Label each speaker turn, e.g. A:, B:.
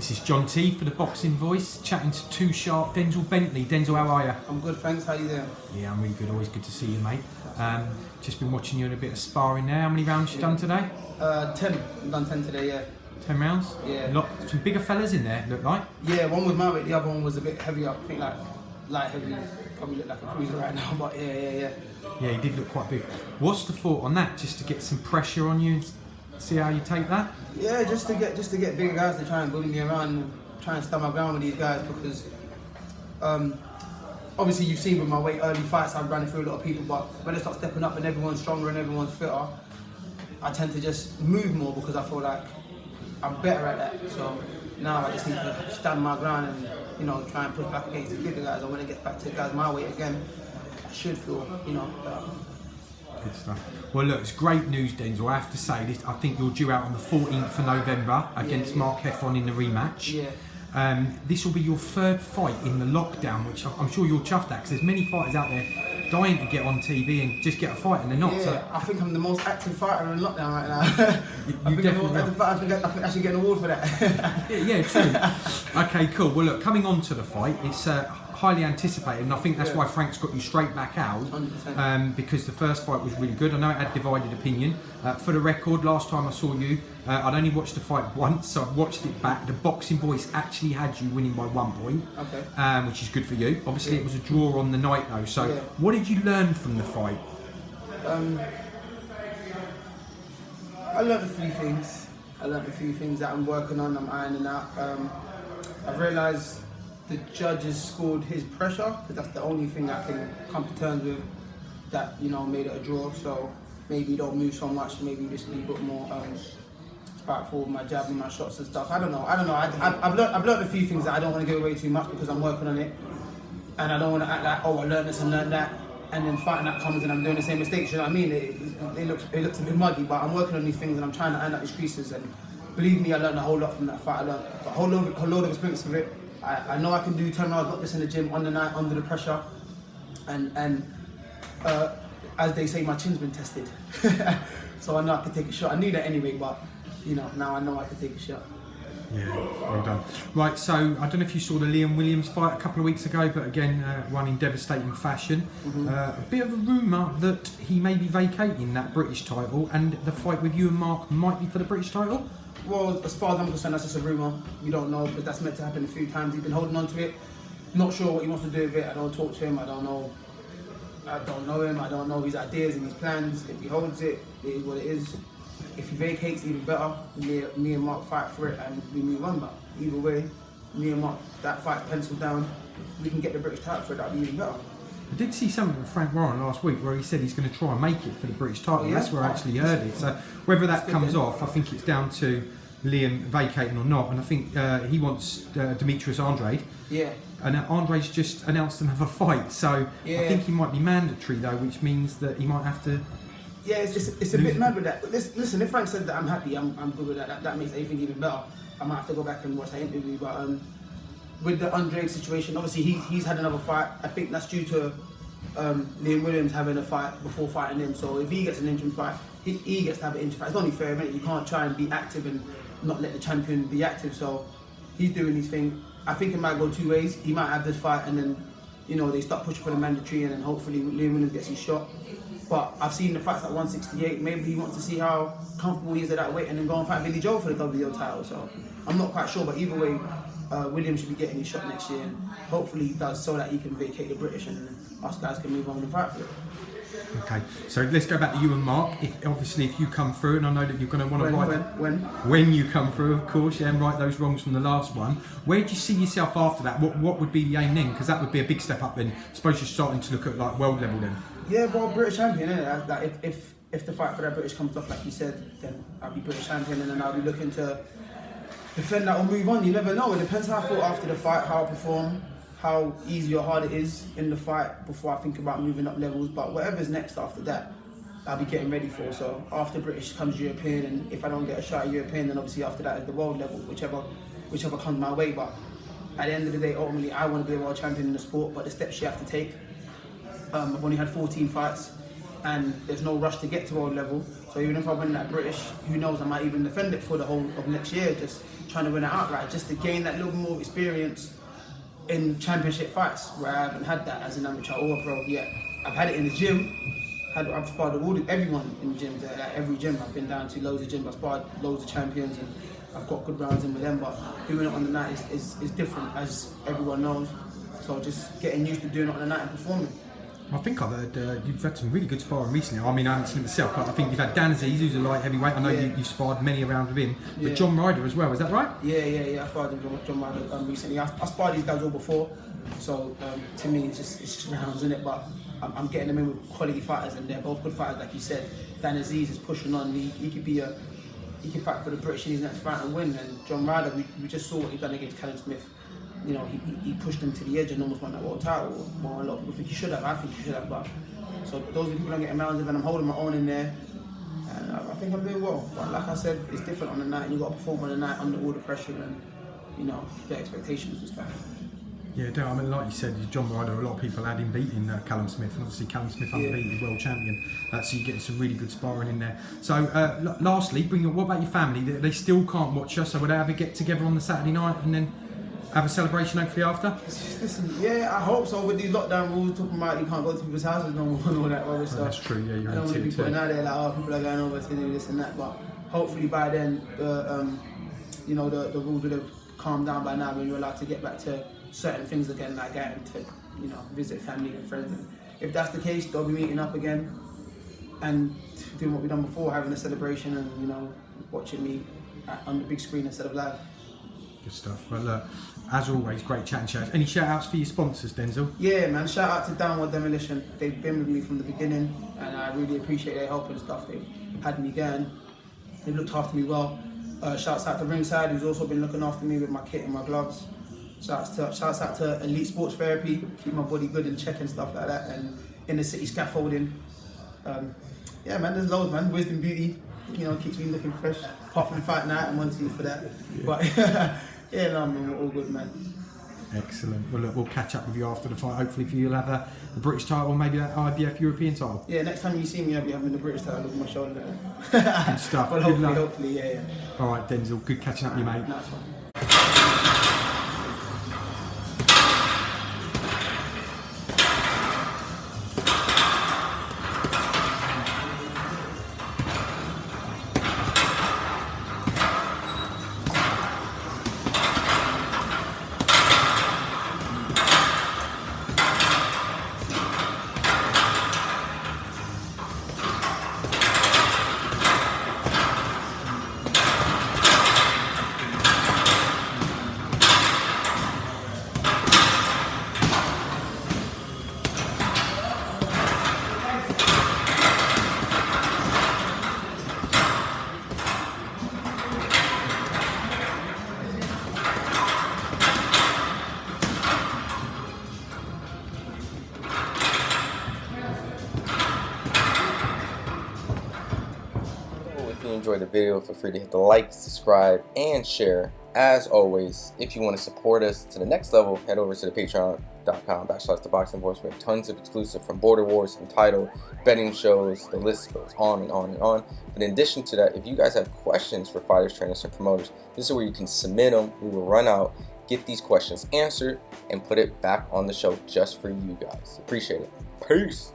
A: This is John T for the Boxing Voice, chatting to Too Sharp Denzel Bentley. Denzel, how are you?
B: I'm good, thanks. How you doing?
A: Yeah, I'm really good. Always good to see you, mate. Just been watching you in a bit of sparring there. How many rounds you done today?
B: 10. I've done 10 today, yeah.
A: 10 rounds?
B: Yeah.
A: Some bigger fellas in there, look like.
B: Yeah, one was my weight, the other one was a bit heavier. I think like light heavy. Probably look like a cruiser right now, but yeah.
A: Yeah, he did look quite big. What's the thought on that? Just to get some pressure on you and see how you take that?
B: Yeah, just to get bigger guys to try and bully me around and try and stand my ground with these guys because obviously you've seen with my weight early fights I'm running through a lot of people, but when I start stepping up and everyone's stronger and everyone's fitter, I tend to just move more because I feel like I'm better at that. So now I just need to stand my ground and, you know, try and push back against the bigger guys, and when it gets back to guys my weight again, I should feel, you know, better.
A: Good stuff. Well, look, it's great news, Denzel. I have to say this. I think you're due out on the 14th of November against Mark Heffron in the rematch.
B: Yeah.
A: This will be your third fight in the lockdown, which I'm sure you're chuffed at, because there's many fighters out there dying to get on TV and just get a fight, and they're not.
B: Yeah,
A: so
B: I think I'm the most active fighter in lockdown right now. I think I should get an award for that.
A: yeah, true. Okay, cool. Well, look, coming on to the fight, it's highly anticipated, and I think that's why Frank's got you straight back out,
B: 100%.
A: because the first fight was really good. I know it had divided opinion. For the record, last time I saw you, I'd only watched the fight once, so I've watched it back. The Boxing Voice actually had you winning by 1 point, which is good for you. Obviously, it was a draw on the night though. So, what did you learn from the fight?
B: I learned a few things that I'm working on, I'm ironing out. I've realised the judges scored his pressure, because that's the only thing I can come to terms with that, you know, made it a draw. So maybe don't move so much, maybe just be a bit more spiteful with my jab and my shots and stuff. I don't know. I've learned a few things that I don't want to give away too much because I'm working on it, and I don't want to act like, oh, I learned this and learned that, and then fighting that comes and I'm doing the same mistakes. You know what I mean? It looks a bit muggy, but I'm working on these things and I'm trying to iron out these creases. And believe me, I learned a whole lot from that fight. I learned a whole load of experience with it. I know I can do 10 rounds, not just in the gym, on the night, under the pressure, and as they say, my chin's been tested. So I know I can take a shot. I knew that anyway, but you know, now I know I can take a shot.
A: Yeah, well done. Right, so I don't know if you saw the Liam Williams fight a couple of weeks ago, but again, won in devastating fashion. A bit of a rumour that he may be vacating that British title, and the fight with you and Mark might be for the British title?
B: Well, as far as I'm concerned, that's just a rumour. We don't know, but that's meant to happen a few times. He's been holding on to it. Not sure what he wants to do with it. I don't talk to him. I don't know him. I don't know his ideas and his plans. If he holds it, it is what it is. If he vacates, even better. Me and Mark fight for it and we move on. But either way, me and Mark, that fight's penciled down. We can get the British title for it. That'd be even better.
A: I did see something with Frank Warren last week where he said he's going to try and make it for the British title. That's where I actually heard it. So whether that comes off, I think it's down to Liam vacating or not. And I think he wants Demetrius Andrade.
B: Yeah. And
A: Andre's just announced another fight. So I think he might be mandatory though, which means that he might have to...
B: Yeah, it's a bit mad with that. Listen, if Frank said that I'm happy, I'm good with that. That makes everything even better. I might have to go back and watch that interview. But with the Andrade situation, obviously he's had another fight. I think that's due to Liam Williams having a fight before fighting him. So if he gets an interim fight, he gets to have an interim fight. It's only fair, isn't it? You can't try and be active and not let the champion be active. So he's doing his thing. I think it might go two ways. He might have this fight and then, you know, they start pushing for the mandatory and then hopefully Liam Williams gets his shot. But I've seen the fights at 168. Maybe he wants to see how comfortable he is at that weight and then go and fight Billy Joe for the WBO title. So I'm not quite sure, but either way, Williams should be getting his shot next year. And hopefully he does so that he can vacate the British and us guys can move on and fight for it.
A: Okay, so let's go back to you and Mark. If you come through, and I know that you're going to want to when you come through, of course, and right those wrongs from the last one. Where do you see yourself after that? What would be the aim then? Because that would be a big step up then. I suppose you're starting to look at like world level then.
B: Yeah, well, British champion, isn't it? Like if the fight for that British comes off like you said, then I'll be British champion, and then I'll be looking to defend that or move on. You never know. It depends how I feel after the fight, how I perform, how easy or hard it is in the fight before I think about moving up levels. But whatever's next after that, I'll be getting ready for. So after British comes European, and if I don't get a shot at European, then obviously after that is the world level, whichever comes my way. But at the end of the day, ultimately, I want to be a world champion in the sport, but the steps you have to take. I've only had 14 fights, and there's no rush to get to world level. So even if I win that British, who knows, I might even defend it for the whole of next year, just trying to win it outright, just to gain that little more experience in championship fights, where I haven't had that as an amateur or a pro yet. I've had it in the gym. I've sparred everyone in the gym, every gym. I've been down to loads of gyms, I've sparred loads of champions, and I've got good rounds in with them, but doing it on the night is different, as everyone knows. So just getting used to doing it on the night and performing.
A: I think I've heard you've had some really good sparring recently. I mean, I haven't seen it myself, but I think you've had Dazn, who's a light heavyweight. I know you've sparred many rounds with him, but John Ryder as well, is that right?
B: Yeah. I sparred with John Ryder recently. I sparred these guys all before, so to me it's just rounds, isn't it? But I'm getting them in with quality fighters, and they're both good fighters, like you said. Dazn is pushing on. He can fight for the British in his next fight and win. And John Ryder, we just saw what he done against Callum Smith. You know, he pushed him to the edge and almost won that world title. Well, a lot of people think he should have. I think he should have. But so those are the people I'm getting rounds with, and I'm holding my own in there. And I think I'm doing well. But like I said, it's different on the night, and you got to perform on the night under all the pressure and the expectations and stuff.
A: Yeah, I mean, like you said, John Ryder, a lot of people had him beating Callum Smith, and obviously Callum Smith undefeated world champion, so you're getting some really good sparring in there. So lastly, what about your family? They still can't watch us, so would they ever get together on the Saturday night and then have a celebration hopefully after?
B: Listen, yeah, I hope so. With these lockdown rules talking about you can't go to people's houses no more and all that other stuff.
A: That's true, yeah, you're
B: I don't want to be putting out there like, oh, people are going over to do this and that, but hopefully by then the rules would have calmed down by now, when you're allowed to get back to certain things again, like getting to visit family and friends. And if that's the case, they'll be meeting up again and doing what we've done before, having a celebration and watching me on the big screen instead of live.
A: Good stuff. Well, look, as always, great chat and chat. Any shout outs for your sponsors, Denzel?
B: Yeah, man, shout out to Downward Demolition. They've been with me from the beginning, and I really appreciate their help and stuff. They've had me going. They've looked after me well. Shouts out to Ringside, who's also been looking after me with my kit and my gloves. Shouts out to Elite Sports Therapy, keep my body good in check and stuff like that, and in the city scaffolding. Yeah, man, there's loads, man. Wisdom Beauty, keeps me looking fresh. Apart from fight night, I'm on to you for that. Yeah. But yeah, no, man, we're all good, man. Excellent. Well, look, we'll catch up with you after the fight. Hopefully, for you, you'll have the British title, maybe that IBF European title. Yeah, next time you see me, I'll be having the British title over my shoulder. Good stuff. But hopefully, yeah. All right, Denzel. Good catching up with you, mate. Nice one. If you enjoyed the video, feel free to hit the like, subscribe, and share. As always, if you want to support us to the next level, head over to the patreon.com/ThaBoxingVoice. We have tons of exclusive, from Border Wars, Entitled, betting shows, the list goes on and on and on. But in addition to that, if you guys have questions for fighters, trainers, and promoters, this is where you can submit them. We will run out, get these questions answered, and put it back on the show just for you guys. Appreciate it. Peace.